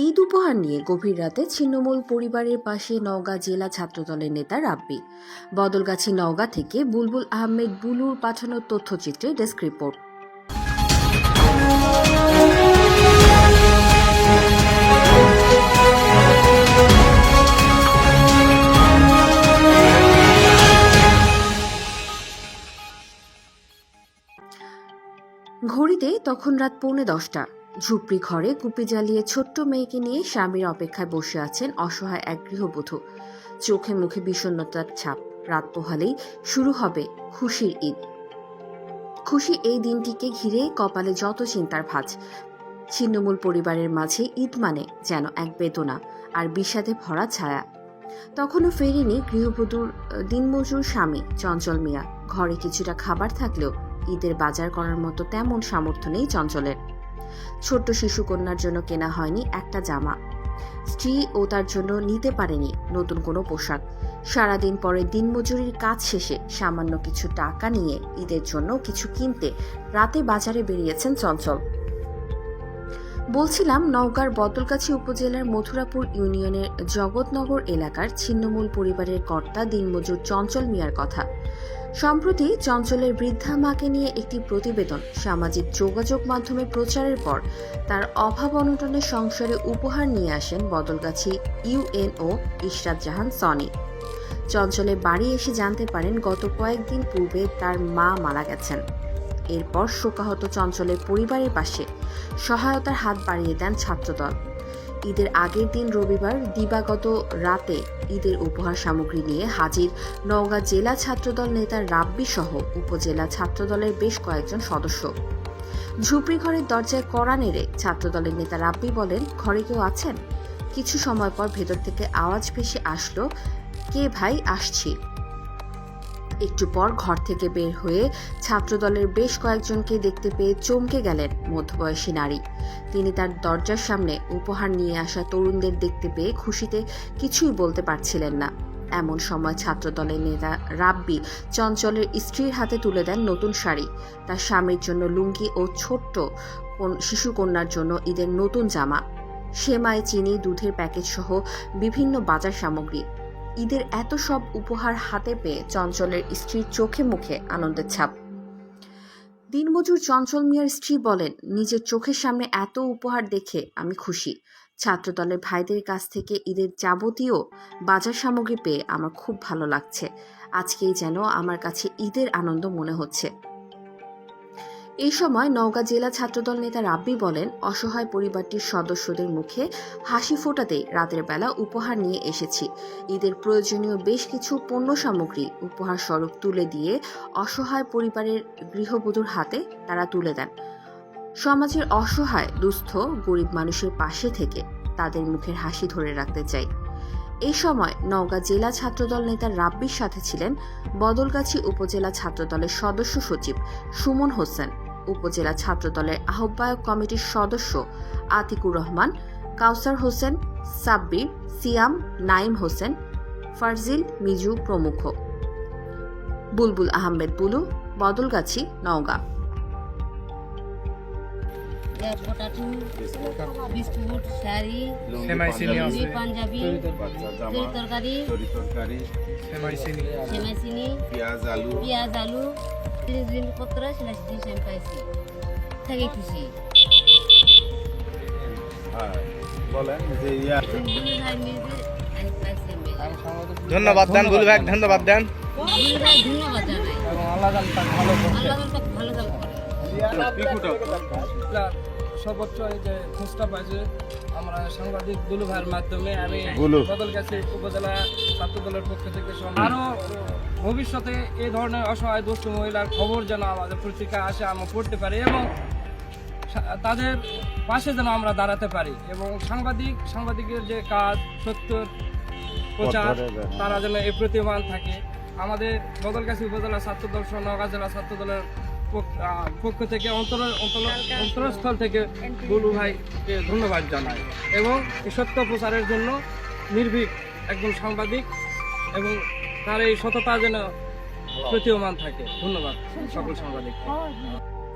ঈদ উপহার নিয়ে গভীর রাতে ছিন্নমূল পরিবারের পাশে নওগাঁ জেলা ছাত্রদলের নেতা রাব্বি। বদলগাছি নওগাঁ থেকে বুলবুল আহমেদ বুলুর পাঠানো তথ্যচিত্রে ডেস্ক রিপোর্ট। ঘড়িতে তখন রাত 9:45। ঝুপড়ি ঘরে কুপি জ্বালিয়ে ছোট্ট মেয়েকে নিয়ে স্বামীর অপেক্ষায় বসে আছেন অসহায় এক গৃহবধূ। চোখে মুখে বিষণ্ণতার ছাপ। রাত পোহালেই শুরু হবে খুশির ঈদ। খুশি এই দিনটিকে ঘিরে কপালে যত চিন্তার ভাঁজ। ছিন্নমূল পরিবারের মাঝে ঈদ মানে যেন এক বেদনা আর বিষাদে ভরা ছায়া। তখনও ফেরেনি গৃহবধূর দিনমজুর স্বামী চঞ্চল মিয়া। ঘরে কিছুটা খাবার থাকলেও ঈদের বাজার করার মতো তেমন সামর্থ্য নেই চঞ্চলের। ছোট্ট শিশু কন্যার জন্য কেনা হয়নি একটা জামা। স্ত্রী ও তার জন্য নিতে পারেনি নতুন কোনো পোশাক। সারাদিন পরে দিনমজুরির কাজ শেষে সামান্য কিছু টাকা নিয়ে ঈদের জন্য কিছু কিনতে রাতে বাজারে বেরিয়েছেন চঞ্চল। বলছিলাম নওগাঁর বদলগাছি উপজেলার মথুরাপুর ইউনিয়নের জগৎনগর এলাকার ছিন্নমূল পরিবারের কর্তা দিনমজুর চঞ্চল মিয়ার কথা। সম্প্রতি চঞ্চলের বৃদ্ধা মাকে নিয়ে একটি প্রতিবেদন সামাজিক যোগাযোগ মাধ্যমে প্রচারের পর তার অভাব অনটনের সংসারে উপহার নিয়ে আসেন বদলগাছি ইউএনও ইশরাত জাহান সনি। চঞ্চলের বাড়ি এসে জানতে পারেন গত কয়েকদিন পূর্বে তার মা মারা গেছেন। এরপর শোকাহত চঞ্চলের পরিবারের পাশে সহায়তার হাত বাড়িয়ে দেন ছাত্রদল। ঈদের আগের দিন রবিবার দিবাগত রাতে ঈদের উপহার সামগ্রী নিয়ে হাজির নওগাঁ জেলা ছাত্রদল নেতা রাব্বি সহ উপজেলা ছাত্রদলের বেশ কয়েকজন সদস্য। ঝুপড়ি ঘরের দরজায় কড়া নেড়ে ছাত্রদলের নেতা রাব্বি বলেন, ঘরে কেউ আছেন? কিছু সময় পর ভেতর থেকে আওয়াজ ভেসে আসলো, কে ভাই, আসছি। একটু পর ঘর থেকে বের হয়ে ছাত্রদলের বেশ কয়েকজনকে দেখতে পেয়ে চমকে গেলেন মধ্যবয়সী নারী। তিনি তার দরজার সামনে উপহার নিয়ে আসা তরুণদের দেখতে পেয়ে খুশিতে কিছুই বলতে পারছিলেন না। এমন সময় ছাত্রদলের নেতা রাব্বি চঞ্চলের স্ত্রীর হাতে তুলে দেন নতুন শাড়ি, তার স্বামীর জন্য লুঙ্গি ও ছোট্ট শিশু কন্যার জন্য ঈদের নতুন জামা, সেমাই, চিনি, দুধের প্যাকেট সহ বিভিন্ন বাজার সামগ্রী। ঈদের এত সব উপহার হাতে পেয়ে চঞ্চলের স্ত্রীর চোখে মুখে আনন্দের ছাপ। দিনমজুর চঞ্চল মিয়ার স্ত্রী বলেন, নিজের চোখের সামনে এত উপহার দেখে আমি খুশি। ছাত্রদলের ভাইদের কাছ থেকে ঈদের যাবতীয় বাজার সামগ্রী পেয়ে আমার খুব ভালো লাগছে। আজকেই যেন আমার কাছে ঈদের আনন্দ মনে হচ্ছে। এই সময় নওগাঁ জেলা ছাত্রদল নেতা রাব্বি বলেন, অসহায় পরিবারটির সদস্যদের মুখে হাসি ফোটাতেই রাতের বেলা উপহার নিয়ে এসেছি। ঈদের প্রয়োজনীয় বেশ কিছু পণ্য সামগ্রী উপহার স্বরূপ তুলে দিয়ে অসহায় পরিবারের গৃহবধূর হাতে তারা তুলে দেন। সমাজের অসহায় দুস্থ গরিব মানুষের পাশে থেকে তাদের মুখের হাসি ধরে রাখতে চাই। এই সময় নওগাঁ জেলা ছাত্রদল নেতা রাব্বির সাথে ছিলেন বদলগাছি উপজেলা ছাত্রদলের সদস্য সচিব সুমন হোসেন, উপজেলা ছাত্রদলের আহ্বায়ক কমিটির সদস্য আতিকুর রহমান, কাউসার হোসেন, সাব্বির, সিয়াম, নাইম হোসেন, ফারজিল, মিজু প্রমুখ। বুলবুল আহমেদ বুলু, বদলগাছি, নওগাঁ। বিস্কুট, শাড়ি, পাঞ্জাবি, তরকারি, সেমাই চিনি, পেঁয়াজ আলু, জিনিসপত্র আমি পাইছি। থাকি খুশি। ধন্যবাদ দেন বুলু ভাই, ধন্যবাদ দেন। ধন্যবাদ জানাই। আল্লাহ ভালো কাজ করে। সর্বোচ্চ এই যে খোঁজটা পাইছে আমরা সাংবাদিক বুলু ভাইয়ের মাধ্যমে, আমি বদলগাছি উপজেলা ছাত্রদলের পক্ষ থেকে আরো ভবিষ্যতে এই ধরনের অসহায় দুস্থ মহিলার খবর যেন আমাদের পত্রিকা আসে, আমরা পড়তে পারি এবং তাদের পাশে যেন আমরা দাঁড়াতে পারি এবং সাংবাদিকের যে কাজ সত্যর প্রচার তারা যেন এই প্রতিমান থাকে। আমাদের বদলগাছি উপজেলা ছাত্রদল সহ নওগাঁ জেলা ছাত্রদলের পক্ষ থেকে অন্তরস্থল থেকে বুলু ভাইকে ধন্যবাদ জানাই এবং এই সত্য প্রচারের জন্য নির্ভীক একজন সাংবাদিক এবং তার এই সততা যেন প্রতীয়মান থাকে। ধন্যবাদ সকল সাংবাদিককে।